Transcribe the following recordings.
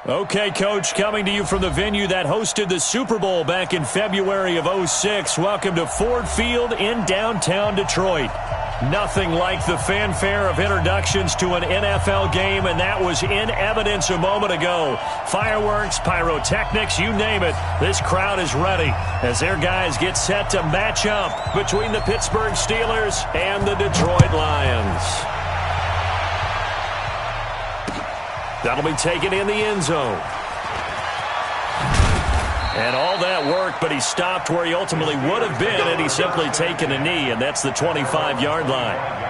Okay, Coach, coming to you from the venue that hosted the Super Bowl back in February of '06. Welcome to Ford Field in downtown Detroit. Nothing like the fanfare of introductions to an NFL game, and that was in evidence a moment ago. Fireworks, pyrotechnics, you name it. This crowd is ready as their guys get set to match up between the Pittsburgh Steelers and the Detroit Lions. That'll be taken in the end zone. And all that work, but he stopped where he ultimately would have been, and he's simply taken a knee, and that's the 25-yard line.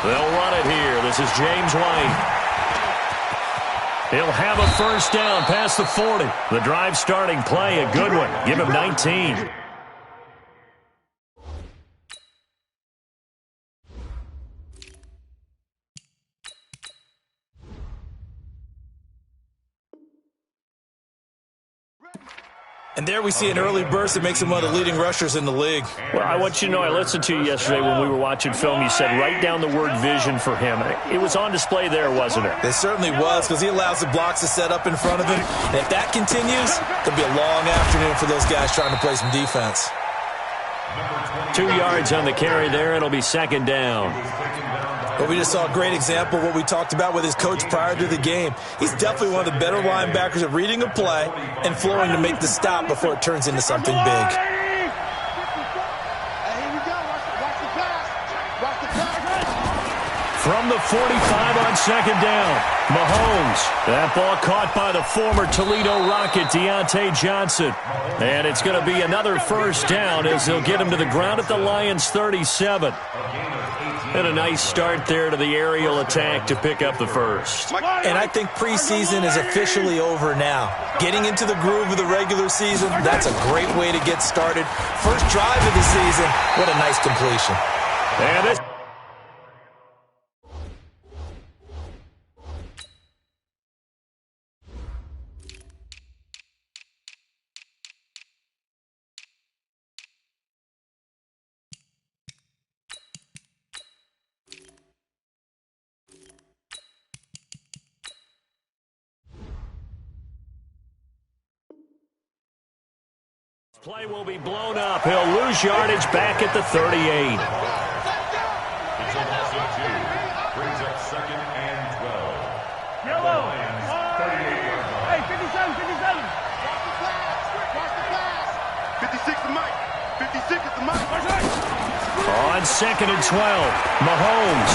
They'll run it here. This is James White. He'll have a first down past the 40. The drive starting play, a good one. Give him 19. And there we see an early burst that makes him one of the leading rushers in the league. Well, I want you to know, I listened to you yesterday when we were watching film. You said write down the word vision for him. It was on display there, wasn't it? It certainly was, because he allows the blocks to set up in front of him. And if that continues, it'll be a long afternoon for those guys trying to play some defense. 2 yards on the carry there. It'll be second down. But we just saw a great example of what we talked about with his coach prior to the game. He's definitely one of the better linebackers at reading a play and flowing to make the stop before it turns into something big. From the 45 on second down, Mahomes. That ball caught by the former Toledo Rocket, Deontay Johnson. And it's going to be another first down as they'll get him to the ground at the Lions' 37. And a nice start there to the aerial attack to pick up the first. And I think preseason is officially over now. Getting into the groove of the regular season, that's a great way to get started. First drive of the season, what a nice completion. And this play will be blown up. He'll lose yardage back at the 38. Brings up second and 12. Yellow. Hey, 57, 57. Watch the pass. 56 is Mike. 56 is the Mike. On second and 12, Mahomes.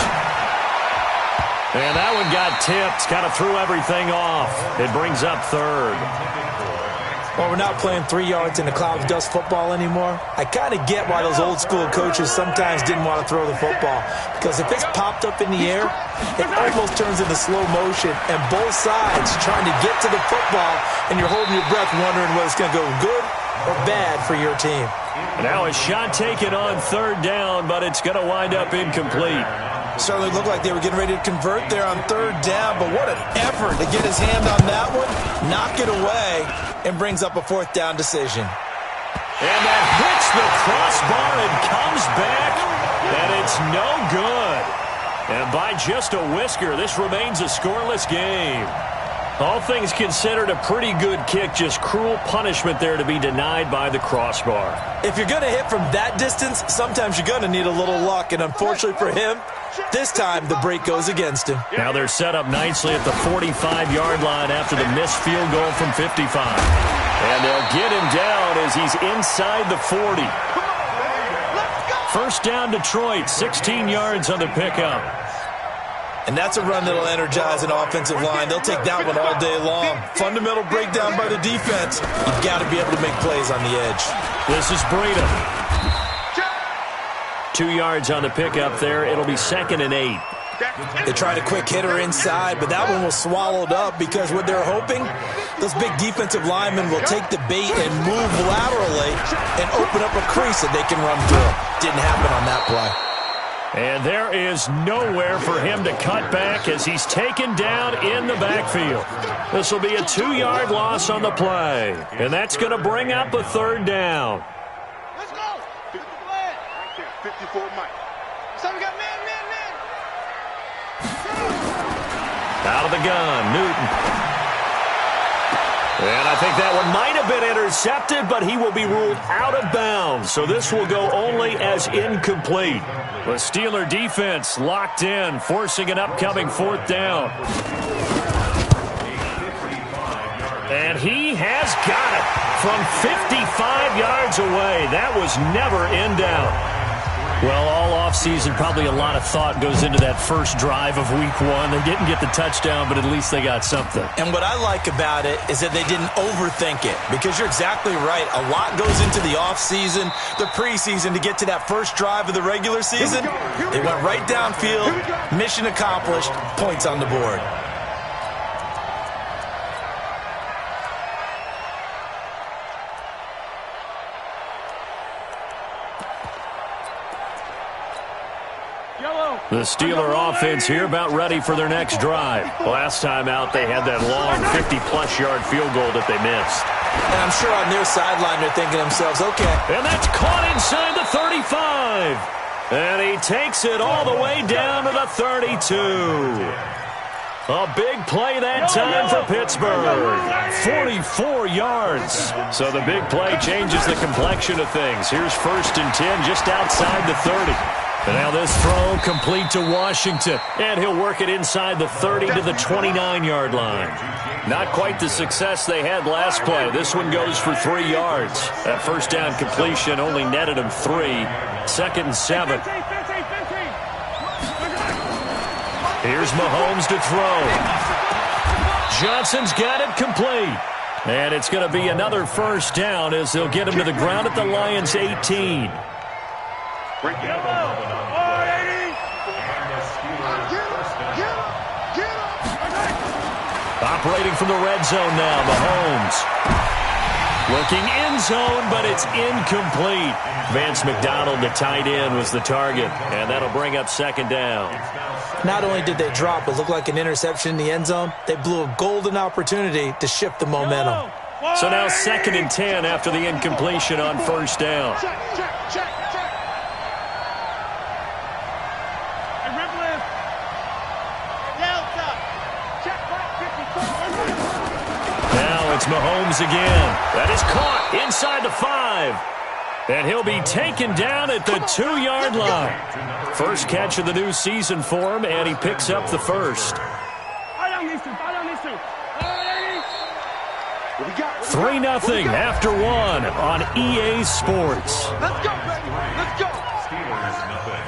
And that one got tipped. Kind of threw everything off. It brings up third. Well, we're not playing 3 yards in a cloud of dust football anymore. I kind of get why those old school coaches sometimes didn't want to throw the football. Because if it's popped up in the air, it almost turns into slow motion. And both sides trying to get to the football, and you're holding your breath wondering whether it's going to go good or bad for your team. Now a shot taken on third down, but it's going to wind up incomplete. Certainly looked like they were getting ready to convert there on third down, but what an effort to get his hand on that one, knock it away, and brings up a fourth down decision. And that hits the crossbar and comes back, and it's no good. And by just a whisker, this remains a scoreless game. All things considered, a pretty good kick, just cruel punishment there to be denied by the crossbar. If you're going to hit from that distance, sometimes you're going to need a little luck, and unfortunately for him, this time the break goes against him. Now they're set up nicely at the 45-yard line after the missed field goal from 55. And they'll get him down as he's inside the 40. First down Detroit, 16 yards on the pickup. And that's a run that'll energize an offensive line. They'll take that one all day long. Fundamental breakdown by the defense. You've got to be able to make plays on the edge. This is Breida. 2 yards on the pickup there. It'll be second and 8. They tried a quick hitter inside, but that one was swallowed up because what they're hoping, those big defensive linemen will take the bait and move laterally and open up a crease that they can run through. Didn't happen on that play. And there is nowhere for him to cut back as he's taken down in the backfield. This will be a 2-yard loss on the play. And that's going to bring up a 3rd down. Let's go. 54 Mike. So we got man. Out of the gun, Newton. And I think that one might have been intercepted, but he will be ruled out of bounds. So this will go only as incomplete. The Steeler defense locked in, forcing an upcoming 4th down. And he has got it from 55 yards away. That was never in doubt. Well, all offseason, probably a lot of thought goes into that first drive of Week 1. They didn't get the touchdown, but at least they got something. And what I like about it is that they didn't overthink it, because you're exactly right. A lot goes into the offseason, the preseason, to get to that first drive of the regular season. They went right downfield, mission accomplished, points on the board. The Steeler offense here about ready for their next drive. Last time out, they had that long 50-plus yard field goal that they missed. And I'm sure on their sideline they're thinking to themselves, okay. And that's caught inside the 35. And he takes it all the way down to the 32. A big play that time for Pittsburgh. 44 yards. So the big play changes the complexion of things. Here's 1st and 10 just outside the 30. And now this throw complete to Washington. And he'll work it inside the 30 to the 29-yard line. Not quite the success they had last play. This one goes for 3 yards. That 1st down completion only netted him 3. 2nd and 7. Here's Mahomes to throw. Johnson's got it complete. And it's going to be another 1st down as they'll get him to the ground at the Lions' 18. Operating from the red zone now, Mahomes. Looking end zone, but it's incomplete. Vance McDonald, the tight end, was the target, and that'll bring up 2nd down. Not only did they drop what looked like an interception in the end zone, they blew a golden opportunity to shift the momentum. So now 2nd and 10 after the incompletion on 1st down. Now it's Mahomes again. That is caught inside the 5. And he'll be taken down at the 2-yard line. First catch of the new season for him, and he picks up the 1st. 3-0 after 1 on EA Sports. Let's go, baby. Let's go. Steelers nothing.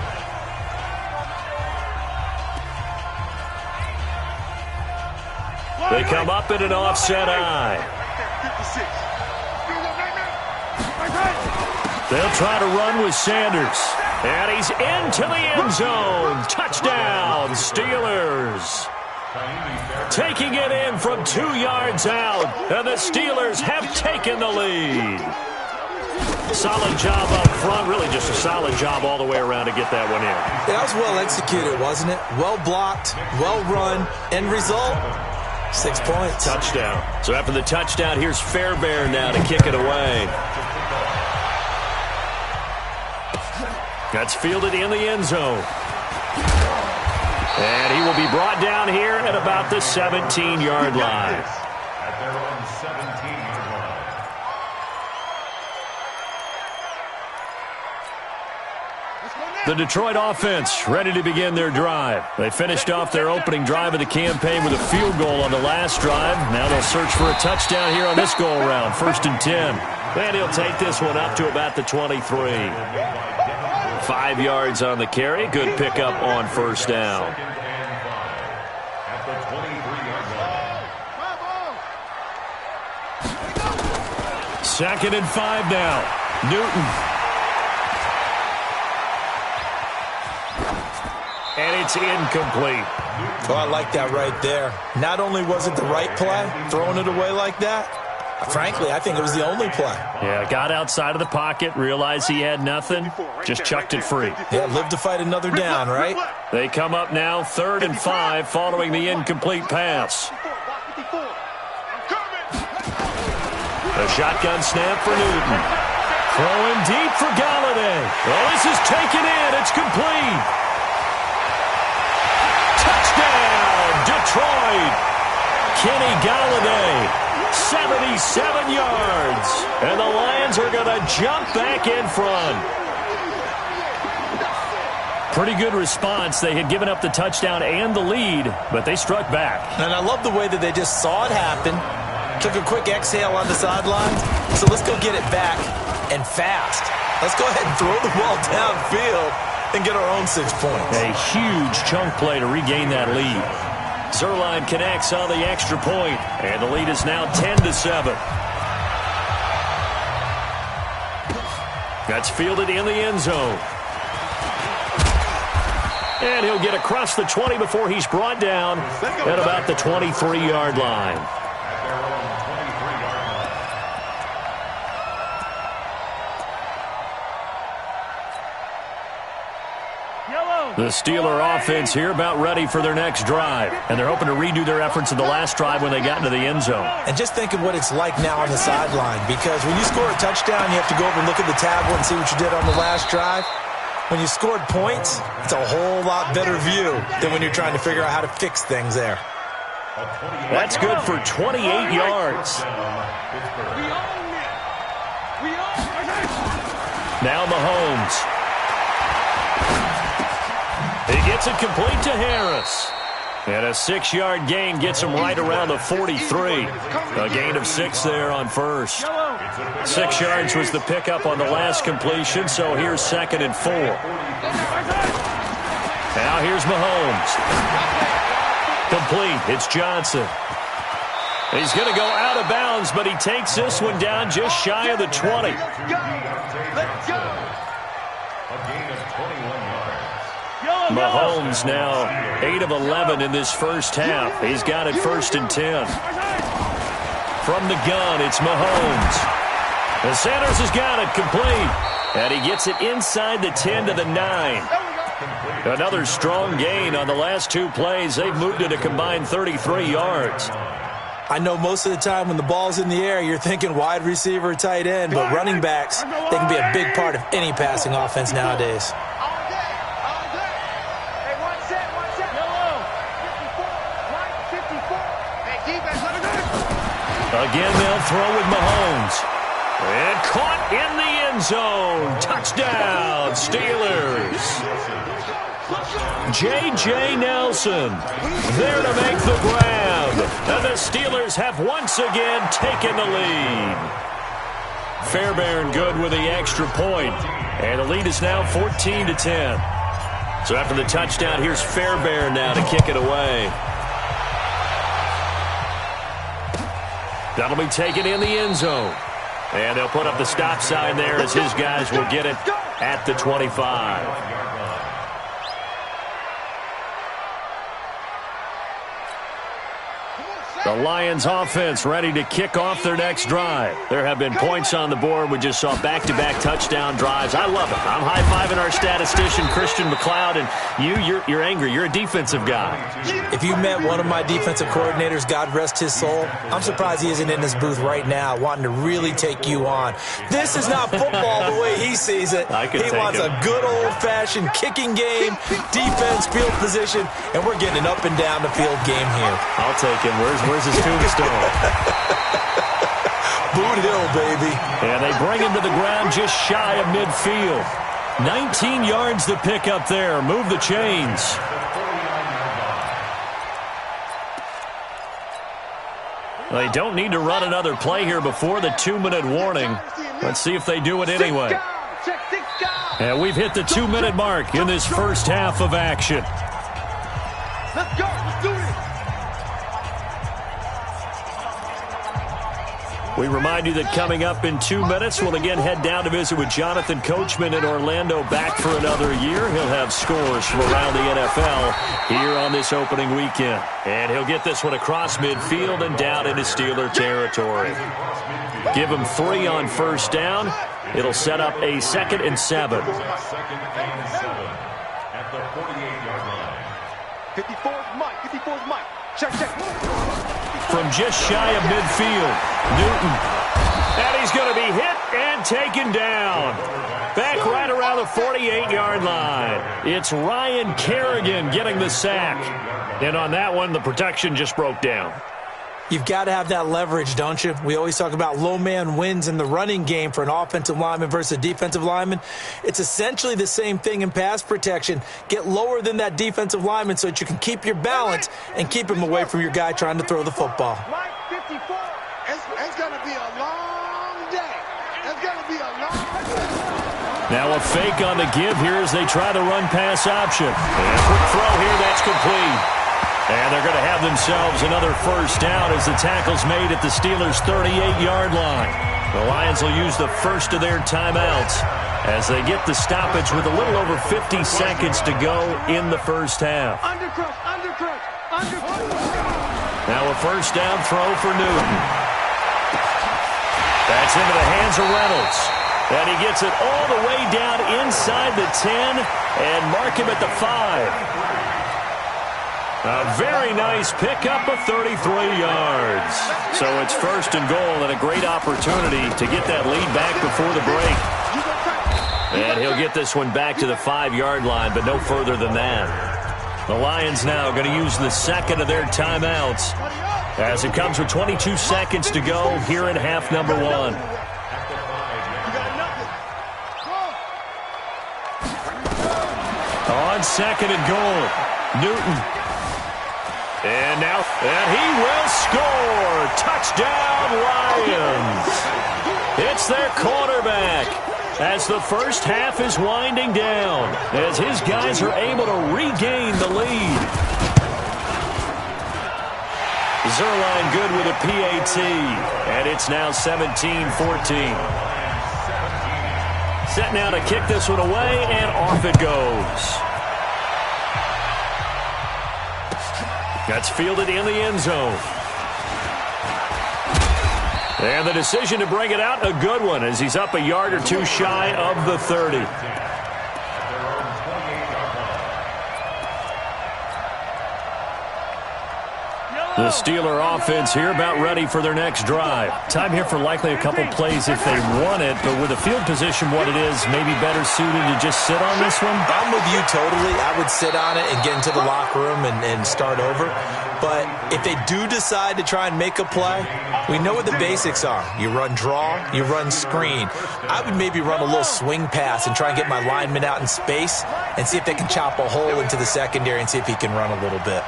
They come up in an offset eye. 56. They'll try to run with Sanders. And he's into the end zone. Touchdown, Steelers. Taking it in from 2 yards out. And the Steelers have taken the lead. Solid job up front. Really just a solid job all the way around to get that one in. That was well executed, wasn't it? Well blocked, well run. End result, 6 points. Touchdown. So after the touchdown, here's Fairbairn now to kick it away. That's fielded in the end zone. And he will be brought down here at about the 17-yard line. At their own 17-yard line. The Detroit offense ready to begin their drive. They finished off their opening drive of the campaign with a field goal on the last drive. Now they'll search for a touchdown here on this go-around. 1st and 10. And he'll take this one up to about the 23. 5 yards on the carry. Good pickup on 1st down. At the 23-yard line. 2nd and 5 now. Newton. And it's incomplete. Oh, I like that right there. Not only was it the right play, throwing it away like that, Frankly, I think it was the only play. Yeah, got outside of the pocket, realized he had nothing, just chucked it free. Yeah, live to fight another down, right? They come up now 3rd and 5 following the incomplete pass. A shotgun snap for Newton. Throwing deep for Galladay. Well, this is taken in. It's complete. Touchdown, Detroit. Kenny Galladay. 77 yards. And the Lions are going to jump back in front. Pretty good response. They had given up the touchdown and the lead, but they struck back. And I love the way that they just saw it happen, took a quick exhale on the sidelines. So let's go get it back and fast. Let's go ahead and throw the ball downfield and get our own 6 points. A huge chunk play to regain that lead. Zuerlein connects on the extra point, and the lead is now 10-7. That's fielded in the end zone. And he'll get across the 20 before he's brought down at about the 23-yard line. The Steeler offense here about ready for their next drive. And they're hoping to redo their efforts in the last drive when they got into the end zone. And just think of what it's like now on the sideline. Because when you score a touchdown, you have to go over and look at the tablet and see what you did on the last drive. When you scored points, it's a whole lot better view than when you're trying to figure out how to fix things there. That's good for 28 yards. Now Mahomes. He gets it complete to Harris. And a 6-yard gain gets him right around the 43. A gain of 6 there on first. 6 yards was the pickup on the last completion, so here's 2nd and 4. Now here's Mahomes. Complete. It's Johnson. He's going to go out of bounds, but he takes this one down just shy of the 20. Let's go. A gain of 21 yards. Mahomes now 8 of 11 in this first half. He's got it 1st and 10. From the gun, it's Mahomes. And Sanders has got it complete. And he gets it inside the 10 to the 9. Another strong gain on the last 2 plays. They've moved it a combined 33 yards. I know most of the time when the ball's in the air, you're thinking wide receiver, tight end, but running backs, they can be a big part of any passing offense nowadays. Again, they'll throw with Mahomes. And caught in the end zone. Touchdown, Steelers. J.J. Nelson there to make the grab. And the Steelers have once again taken the lead. Fairbairn good with the extra point. And the lead is now 14-10. So after the touchdown, here's Fairbairn now to kick it away. That'll be taken in the end zone. And they'll put up the stop sign there as his guys will get it at the 25. The Lions offense ready to kick off their next drive. There have been points on the board. We just saw back-to-back touchdown drives. I love it. I'm high-fiving our statistician, Christian McLeod, and you're angry. You're a defensive guy. If you met one of my defensive coordinators, God rest his soul, I'm surprised he isn't in this booth right now wanting to really take you on. This is not football the way he sees it. He wants a good old-fashioned kicking game, defense, field position, and we're getting an up and down the field game here. I'll take him. Where's his tombstone? Boot Hill, baby. And they bring him to the ground just shy of midfield. 19 yards to pick up there. Move the chains. They don't need to run another play here before the 2-minute warning. Let's see if they do it anyway. And we've hit the 2-minute mark in this first half of action. Let's go. Let's do it. We remind you that coming up in 2 minutes, we'll again head down to visit with Jonathan Coachman in Orlando, back for another year. He'll have scores from around the NFL here on this opening weekend. And he'll get this one across midfield and down into Steeler territory. Give him 3 on first down. It'll set up a 2nd and 7. 2nd and 7 at the 48-yard line. 54's Mike. 54's Mike. Check. From just shy of midfield, Newton. And he's going to be hit and taken down. Back right around the 48-yard line. It's Ryan Kerrigan getting the sack. And on that one, the protection just broke down. You've got to have that leverage, don't you? We always talk about low man wins in the running game for an offensive lineman versus a defensive lineman. It's essentially the same thing in pass protection. Get lower than that defensive lineman so that you can keep your balance and keep him away from your guy trying to throw the football. Mike, 54. It's going to be a long day. It's going to be a long day. Now a fake on the give here as they try the run-pass option. And a quick throw here, that's complete. And they're going to have themselves another first down as the tackle's made at the Steelers' 38-yard line. The Lions will use the first of their timeouts as they get the stoppage with a little over 50 seconds to go in the first half. Undercrush. Now a first down throw for Newton. That's into the hands of Reynolds. And he gets it all the way down inside the 10 and mark him at the 5. A very nice pickup of 33 yards. So it's first and goal and a great opportunity to get that lead back before the break. And he'll get this one back to the 5-yard line, but no further than that. The Lions now going to use the second of their timeouts as it comes with 22 seconds to go here in half number 1. On second and goal, Newton. And he will score. Touchdown, Lions. It's their quarterback as the first half is winding down, as his guys are able to regain the lead. Zuerlein good with a PAT, and it's now 17-14. Set now to kick this one away, and off it goes. That's fielded in the end zone. And the decision to bring it out, a good one, as he's up a yard or two shy of the 30. The Steeler offense here about ready for their next drive. Time here for likely a couple plays if they want it, but with the field position what it is, maybe better suited to just sit on this one? I'm with you totally. I would sit on it and get into the locker room and start over. But if they do decide to try and make a play, we know what the basics are. You run draw, you run screen. I would maybe run a little swing pass and try and get my lineman out in space and see if they can chop a hole into the secondary and see if he can run a little bit.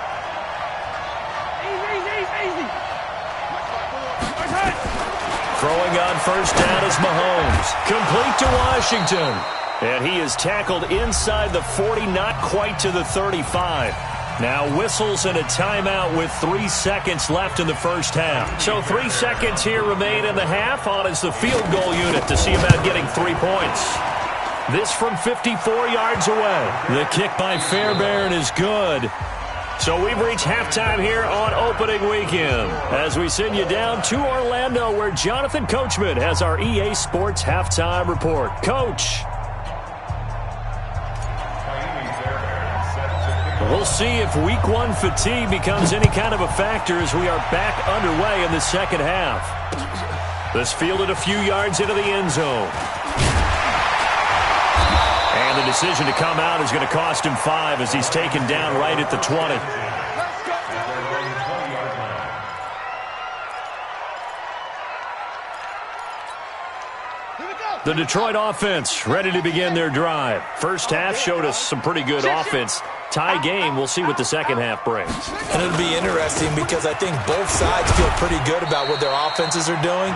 Throwing on first down is Mahomes. Complete to Washington. And he is tackled inside the 40, not quite to the 35. Now whistles and a timeout with 3 seconds left in the first half. So 3 seconds here remain in the half. On is the field goal unit to see about getting 3 points. This from 54 yards away. The kick by Fairbairn is good. So we've reached halftime here on opening weekend as we send you down to Orlando where Jonathan Coachman has our EA Sports halftime report. Coach. We'll see if week 1 fatigue becomes any kind of a factor as we are back underway in the second half. This fielded a few yards into the end zone. And the decision to come out is going to cost him 5 as he's taken down right at the 20. The Detroit offense ready to begin their drive. First half showed us some pretty good offense. Tie game. We'll see what the second half brings. And it'll be interesting because I think both sides feel pretty good about what their offenses are doing.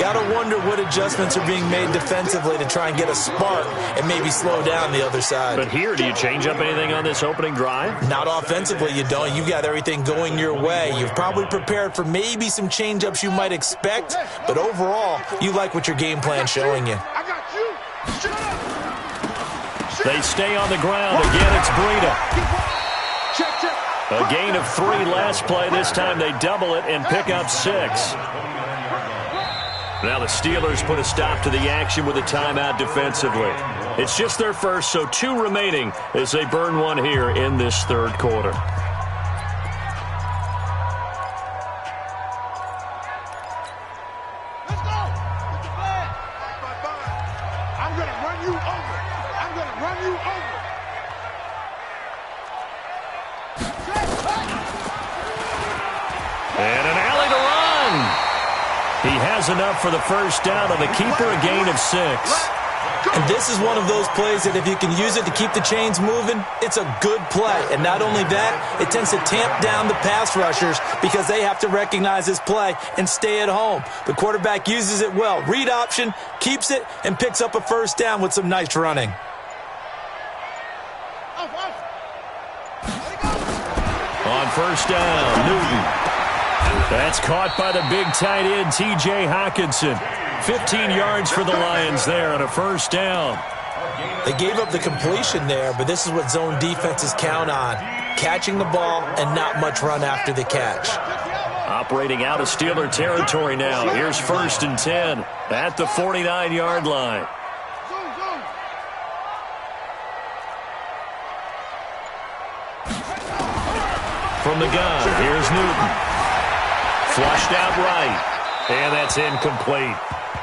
Got to wonder what adjustments are being made defensively to try and get a spark and maybe slow down the other side. But here, do you change up anything on this opening drive? Not offensively, you don't. You got everything going your way. You've probably prepared for maybe some change-ups you might expect, but overall, you like what your game plan's showing you. I got you. Shut up. They stay on the ground. Again, it's Breida. Check, check. A gain of 3 last play. This time they double it and pick up 6. Now the Steelers put a stop to the action with a timeout defensively. It's just their first, so 2 remaining as they burn one here in this third quarter. Let's go. I'm going to run you over. I'm going to run you over. And an alley to run. He has enough for the first down on the keeper, a gain of 6. And this is one of those plays that if you can use it to keep the chains moving, it's a good play. And not only that, it tends to tamp down the pass rushers because they have to recognize this play and stay at home. The quarterback uses it well. Read option, keeps it, and picks up a first down with some nice running. On first down, Newton. That's caught by the big tight end, T.J. Hockenson. 15 yards for the Lions there on a first down. They gave up the completion there, but this is what zone defenses count on. Catching the ball and not much run after the catch. Operating out of Steeler territory now. Here's first and 10 at the 49-yard line. From the gun, here's Newton. Flushed out right, and that's incomplete.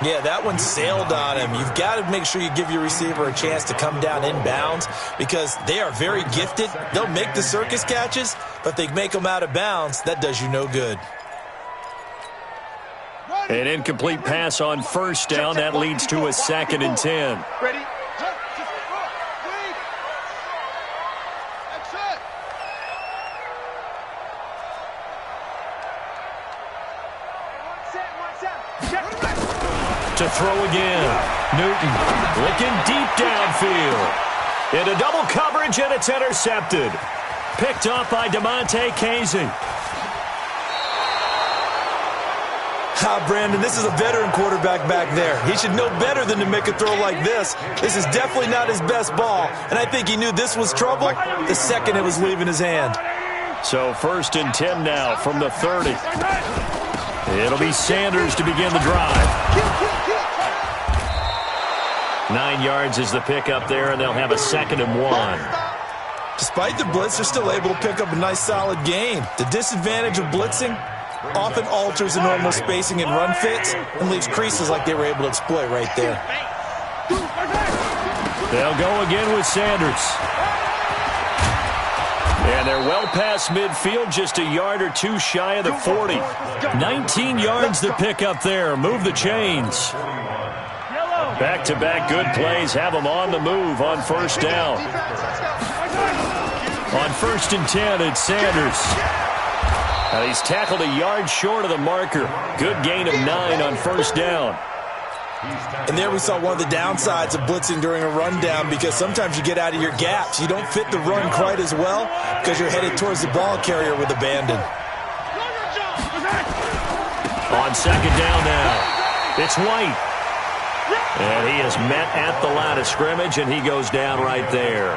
Yeah, that one sailed on him. You've got to make sure you give your receiver a chance to come down inbounds because they are very gifted. They'll make the circus catches, but they make them out of bounds. That does you no good. An incomplete pass on first down. That leads to a 2nd and 10. Ready? To throw again. Newton looking deep downfield. Into double coverage, and it's intercepted. Picked off by DeMonte Casey. Brandon, this is a veteran quarterback back there. He should know better than to make a throw like this. This is definitely not his best ball, and I think he knew this was trouble the second it was leaving his hand. So first and 10 now from the 30. It'll be Sanders to begin the drive. 9 yards is the pickup there, and they'll have a 2nd and 1. Despite the blitz, they're still able to pick up a nice, solid gain. The disadvantage of blitzing often alters the normal spacing and run fits and leaves creases like they were able to exploit right there. They'll go again with Sanders. And they're well past midfield, just a yard or 2 shy of the 40. 19 yards the pickup there. Move the chains. Back-to-back good plays have them on the move on first down. On first and 10, it's Sanders. Now he's tackled a yard short of the marker. Good gain of 9 on first down. And there we saw one of the downsides of blitzing during a rundown because sometimes you get out of your gaps. You don't fit the run quite as well because you're headed towards the ball carrier with abandon. On second down now, it's White. And he is met at the line of scrimmage, and he goes down right there.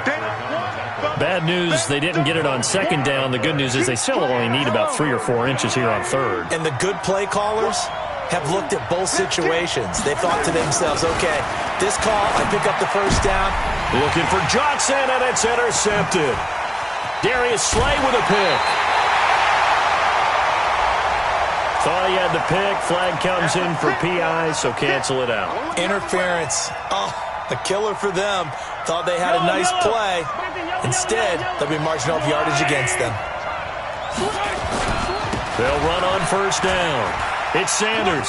Bad news, they didn't get it on second down. The good news is they still only need about 3 or 4 inches here on third. And the good play callers have looked at both situations. They thought to themselves, okay, this call, I pick up the first down. Looking for Johnson, and it's intercepted. Darius Slay with a pick. Thought he had the pick. Flag comes in for PI, so cancel it out. Interference. Oh, a killer for them. Thought they had a nice play. Instead, they'll be marching off yardage against them. They'll run on first down. It's Sanders.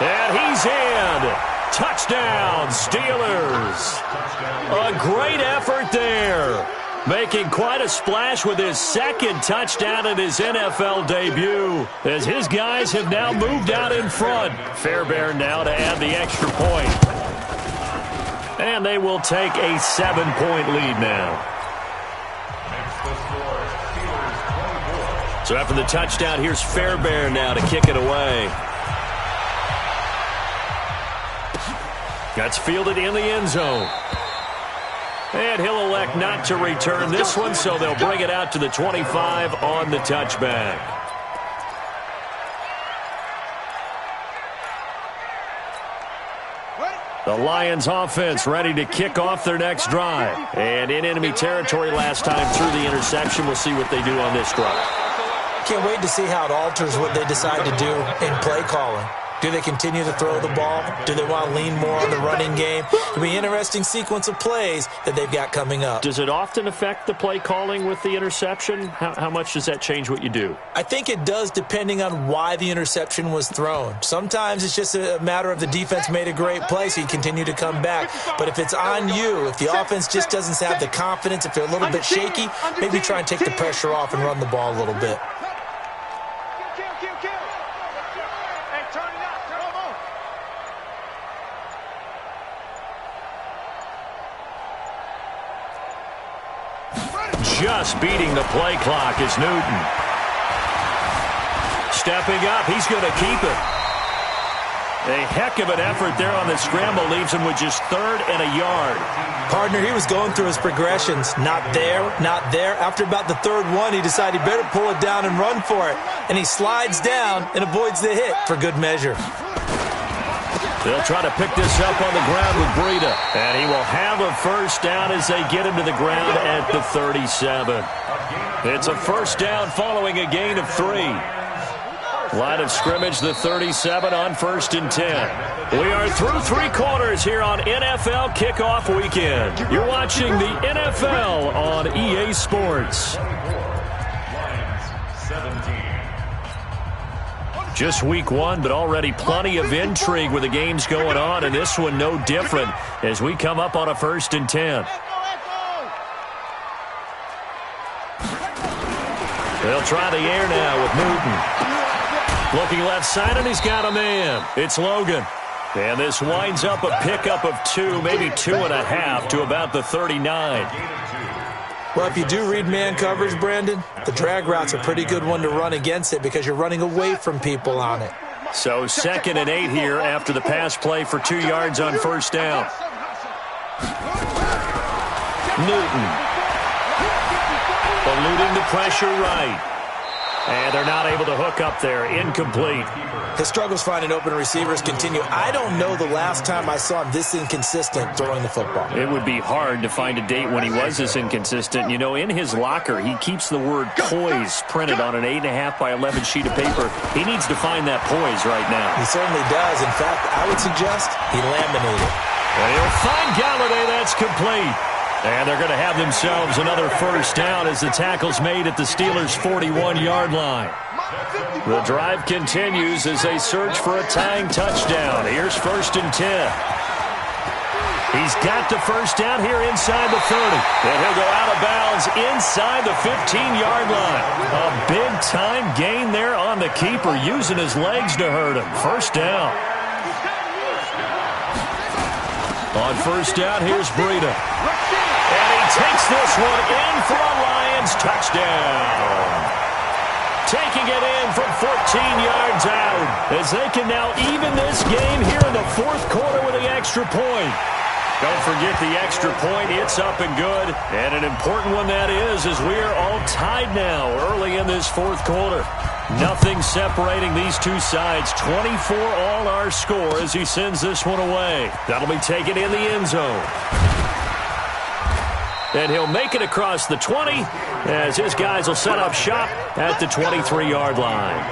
And he's in. Touchdown, Steelers. A great effort there. Making quite a splash with his second touchdown in his NFL debut, as his guys have now moved out in front. Fairbairn now to add the extra point. And they will take a 7-point lead now. So after the touchdown, here's Fairbairn now to kick it away. That's fielded in the end zone. And he'll elect not to return this one, so they'll bring it out to the 25 on the touchback. The Lions offense ready to kick off their next drive. And in enemy territory last time through the interception. We'll see what they do on this drive. Can't wait to see how it alters what they decide to do in play calling. Do they continue to throw the ball? Do they want to lean more on the running game? It'll be an interesting sequence of plays that they've got coming up. Does it often affect the play calling with the interception? How much does that change what you do? I think it does, depending on why the interception was thrown. Sometimes it's just a matter of the defense made a great play, so you continue to come back. But if it's on you, if the offense just doesn't have the confidence, if they're a little bit shaky, maybe try and take the pressure off and run the ball a little bit. Just beating the play clock is Newton. Stepping up, he's going to keep it. A heck of an effort there on the scramble leaves him with just 3rd and a yard. Partner, he was going through his progressions. Not there, not there. After about the 3rd one, he decided he better pull it down and run for it. And he slides down and avoids the hit for good measure. They'll try to pick this up on the ground with Breida. And he will have a first down as they get him to the ground at the 37. It's a first down following a gain of 3. Line of scrimmage, the 37 on 1st and 10. We are through 3 quarters here on NFL Kickoff Weekend. You're watching the NFL on EA Sports. Just week 1, but already plenty of intrigue with the games going on, and this one no different as we come up on a 1st and 10. They'll try the air now with Newton. Looking left side, and he's got a man. It's Logan. And this winds up a pickup of 2, maybe 2.5 to about the 39. Well, if you do read man coverage, Brandon, the drag route's a pretty good one to run against it because you're running away from people on it. So 2nd and 8 here after the pass play for 2 yards on 1st down. Newton. Eluding the pressure right. And they're not able to hook up there. Incomplete. His struggles finding open receivers continue. I don't know the last time I saw him this inconsistent throwing the football. It would be hard to find a date when he was this inconsistent. You know, in his locker, he keeps the word poise printed on an 8.5 by 11 sheet of paper. He needs to find that poise right now. He certainly does. In fact, I would suggest he laminated. And he'll find Galladay. That's complete. And they're going to have themselves another first down as the tackle's made at the Steelers' 41-yard line. The drive continues as they search for a tying touchdown. Here's 1st and 10. He's got the first down here inside the 30. And he'll go out of bounds inside the 15-yard line. A big-time gain there on the keeper, using his legs to hurt him. First down. On first down, here's Breida. And he takes this one in for a Lions touchdown. Taking it in from 14 yards out as they can now even this game here in the 4th quarter with the extra point. Don't forget the extra point. It's up and good. And an important one that is, as we are all tied now early in this 4th quarter. Nothing separating these two sides. 24 all our score as he sends this one away. That'll be taken in the end zone. And he'll make it across the 20 as his guys will set up shop at the 23-yard line.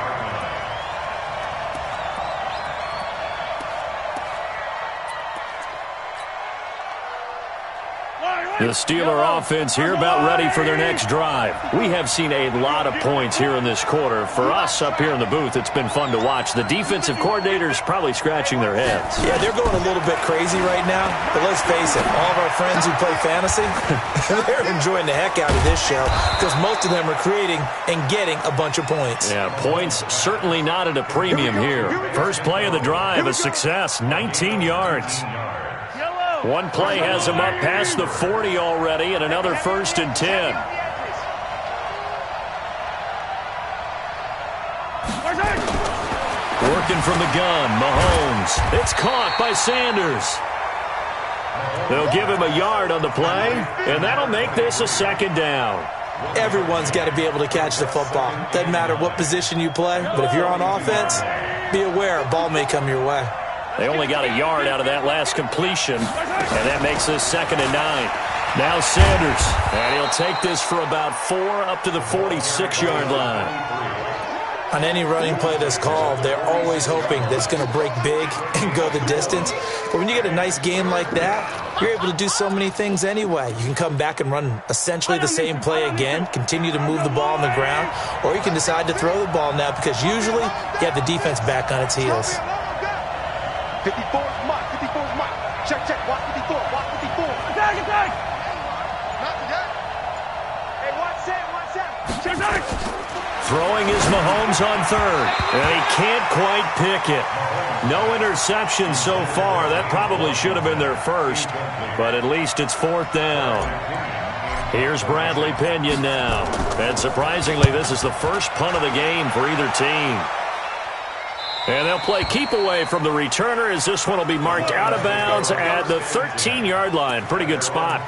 The Steeler offense here about ready for their next drive. We have seen a lot of points here in this quarter. For us up here in the booth, it's been fun to watch. The defensive coordinators probably scratching their heads. Yeah, they're going a little bit crazy right now. But let's face it, all of our friends who play fantasy, they're enjoying the heck out of this show because most of them are creating and getting a bunch of points. Yeah, points certainly not at a premium here. First play of the drive, a success, 19 yards. One play has him up past the 40 already, and another 1st and 10. Working from the gun, Mahomes. It's caught by Sanders. They'll give him a yard on the play, and that'll make this a 2nd down. Everyone's got to be able to catch the football. Doesn't matter what position you play, but if you're on offense, be aware a ball may come your way. They only got a yard out of that last completion, and that makes this 2nd and 9. Now Sanders, and he'll take this for about 4 up to the 46-yard line. On any running play that's called, they're always hoping that it's going to break big and go the distance. But when you get a nice game like that, you're able to do so many things anyway. You can come back and run essentially the same play again, continue to move the ball on the ground, or you can decide to throw the ball now because usually you have the defense back on its heels. 54 mark, 54 mark. Check, watch 54, watch 54. Attack! Not yet. Hey, watch that. Check. Throwing is Mahomes on 3rd, and he can't quite pick it. No interception so far. That probably should have been their first, but at least it's 4th down. Here's Bradley Pinion now. And surprisingly, this is the first punt of the game for either team. And they'll play keep away from the returner as this one will be marked out of bounds at the 13-yard line. Pretty good spot.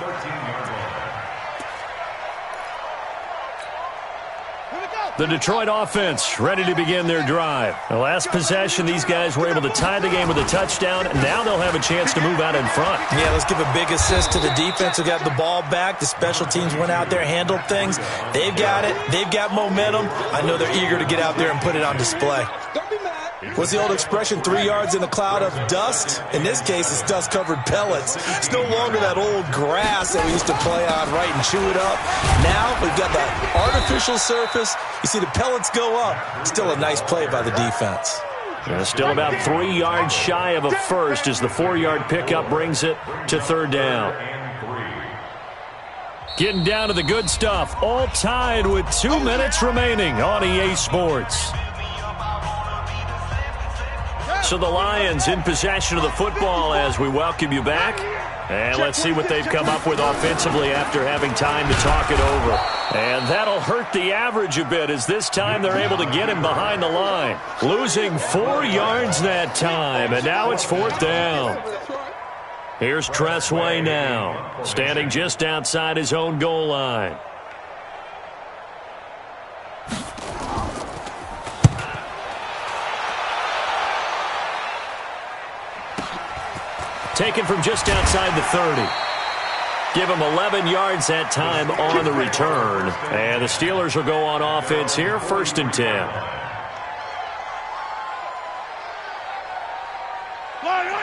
The Detroit offense ready to begin their drive. The last possession, these guys were able to tie the game with a touchdown. Now they'll have a chance to move out in front. Yeah, let's give a big assist to the defense who got the ball back. The special teams went out there, handled things. They've got it. They've got momentum. I know they're eager to get out there and put it on display. What's the old expression, 3 yards in a cloud of dust? In this case, it's dust-covered pellets. It's no longer that old grass that we used to play on, right, and chew it up. Now we've got that artificial surface. You see the pellets go up. Still a nice play by the defense. Still about 3 yards shy of a first as the 4-yard pickup brings it to 3rd down. Getting down to the good stuff, all tied with 2 minutes remaining on EA Sports. So the Lions in possession of the football as we welcome you back. And let's see what they've come up with offensively after having time to talk it over. And that'll hurt the average a bit as this time they're able to get him behind the line. Losing 4 yards that time, and now it's 4th down. Here's Tressway now, standing just outside his own goal line. Taken from just outside the 30. Give him 11 yards that time on the return. And the Steelers will go on offense here, 1st and 10.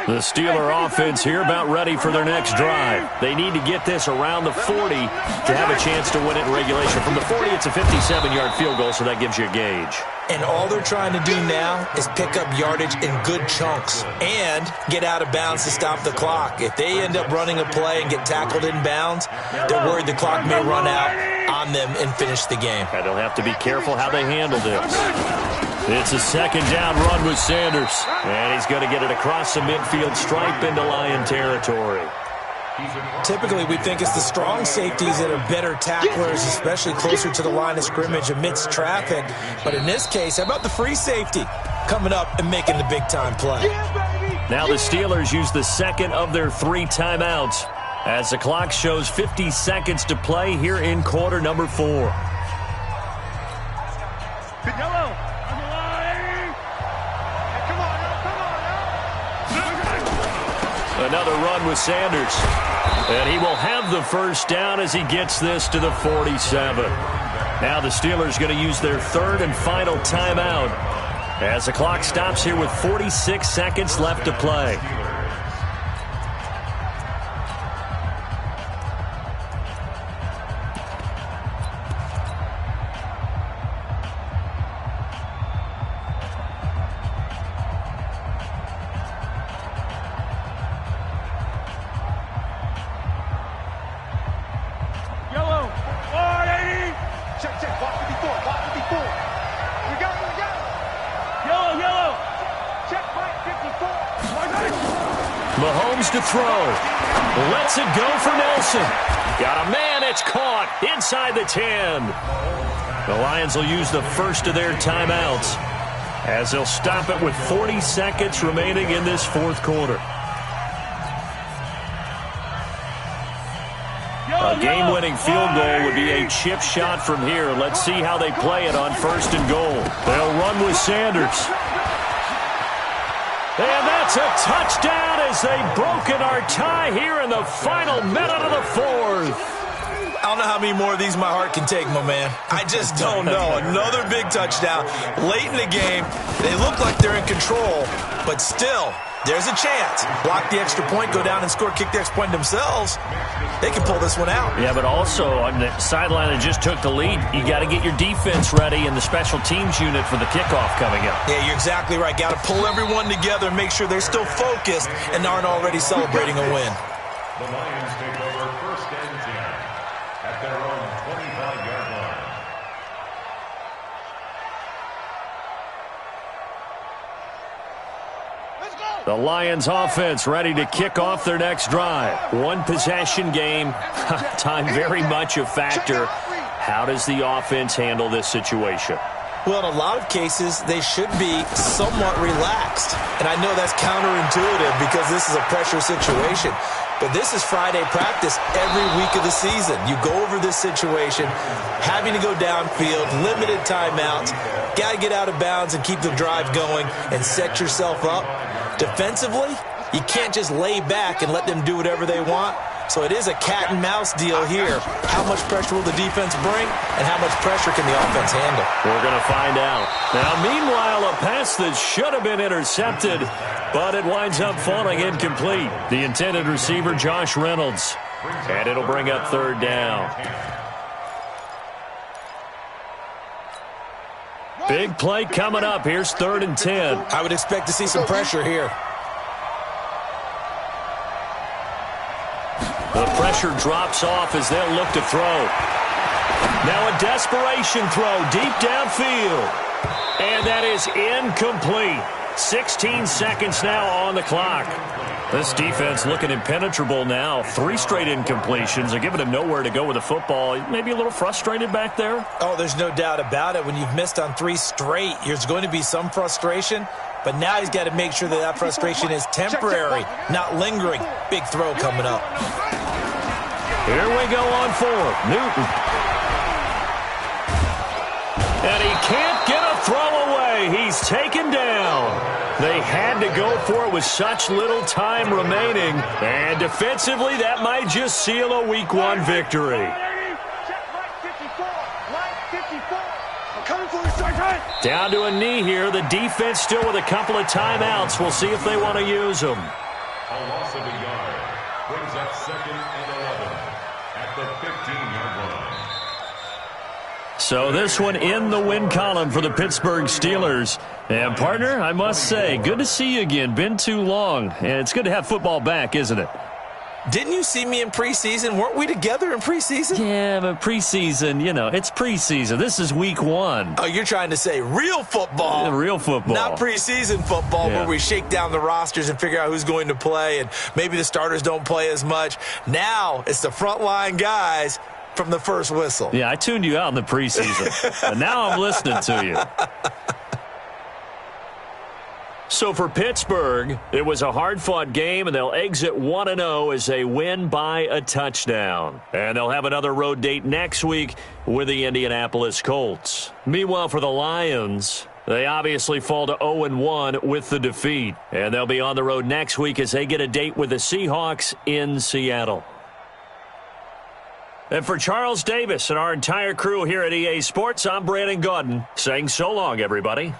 The Steeler offense here about ready for their next drive. They need to get this around the 40 to have a chance to win it in regulation. From the 40, it's a 57-yard field goal, so that gives you a gauge. And all they're trying to do now is pick up yardage in good chunks and get out of bounds to stop the clock. If they end up running a play and get tackled in bounds, they're worried the clock may run out on them and finish the game. And they'll have to be careful how they handle this. It's a 2nd down run with Sanders. And he's going to get it across the midfield stripe into Lion territory. Typically, we think it's the strong safeties that are better tacklers, especially closer to the line of scrimmage amidst traffic. But in this case, how about the free safety coming up and making the big-time play? Now the Steelers use the 2nd of their 3 timeouts as the clock shows 50 seconds to play here in quarter number 4. Another run with Sanders. And he will have the 1st down as he gets this to the 47. Now the Steelers going to use their 3rd and final timeout as the clock stops here with 46 seconds left to play. Mahomes to throw. Lets it go for Nelson. Got a man. It's caught inside the 10. The Lions will use the first of their timeouts as they'll stop it with 40 seconds remaining in this fourth quarter. A game-winning field goal would be a chip shot from here. Let's see how they play it on first and goal. They'll run with Sanders. And that's a touchdown as they've broken our tie here in the final minute of the fourth. I don't know how many more of these my heart can take, my man. I just don't know. Another big touchdown late in the game. They look like they're in control, but still, there's a chance. Block the extra point, go down and score, kick the extra point themselves. They can pull this one out. Yeah, but also on the sideline that just took the lead, you got to get your defense ready and the special teams unit for the kickoff coming up. Yeah, you're exactly right. Got to pull everyone together and make sure they're still focused and aren't already celebrating a win. The Lions take over first and 10 at their own 25-yard line. The Lions offense ready to kick off their next drive. One possession game. Time very much a factor. How does the offense handle this situation? Well, in a lot of cases, they should be somewhat relaxed. And I know that's counterintuitive because this is a pressure situation. But this is Friday practice every week of the season. You go over this situation, having to go downfield, limited timeouts, got to get out of bounds and keep the drive going and set yourself up. Defensively, you can't just lay back and let them do whatever they want. So it is a cat and mouse deal here. How much pressure will the defense bring and how much pressure can the offense handle? We're going to find out. Now, meanwhile, a pass that should have been intercepted, but it winds up falling incomplete. The intended receiver, Josh Reynolds. And it'll bring up third down. Big play coming up. Here's 3rd and 10. I would expect to see some pressure here. The pressure drops off as they'll look to throw. Now a desperation throw deep downfield. And that is incomplete. 16 seconds now on the clock. This defense looking impenetrable now. 3 straight incompletions. They're giving him nowhere to go with the football. Maybe a little frustrated back there? Oh, there's no doubt about it. When you've missed on 3 straight, there's going to be some frustration. But now he's got to make sure that that frustration is temporary, not lingering. Big throw coming up. Here we go on 4th. Newton. And he can't get a throw away. He's taken down. They had to go for it with such little time remaining. And defensively, that might just seal a Week 1 victory. Down to a knee here. The defense still with a couple of timeouts. We'll see if they want to use them. A loss of a yard brings up 2nd and 11 at the 15-yard line. So this one in the win column for the Pittsburgh Steelers. And, partner, I must say, good to see you again. Been too long. And it's good to have football back, isn't it? Didn't you see me in preseason? Weren't we together in preseason? Yeah, but preseason, you know, it's preseason. This is Week 1. Oh, you're trying to say real football. Yeah, real football. Not preseason football where we shake down the rosters and figure out who's going to play and maybe the starters don't play as much. Now it's the frontline guys from the first whistle. Yeah, I tuned you out in the preseason. And now I'm listening to you. So for Pittsburgh, it was a hard-fought game, and they'll exit 1-0 as they win by a touchdown. And they'll have another road date next week with the Indianapolis Colts. Meanwhile, for the Lions, they obviously fall to 0-1 with the defeat. And they'll be on the road next week as they get a date with the Seahawks in Seattle. And for Charles Davis and our entire crew here at EA Sports, I'm Brandon Gaudin saying so long, everybody.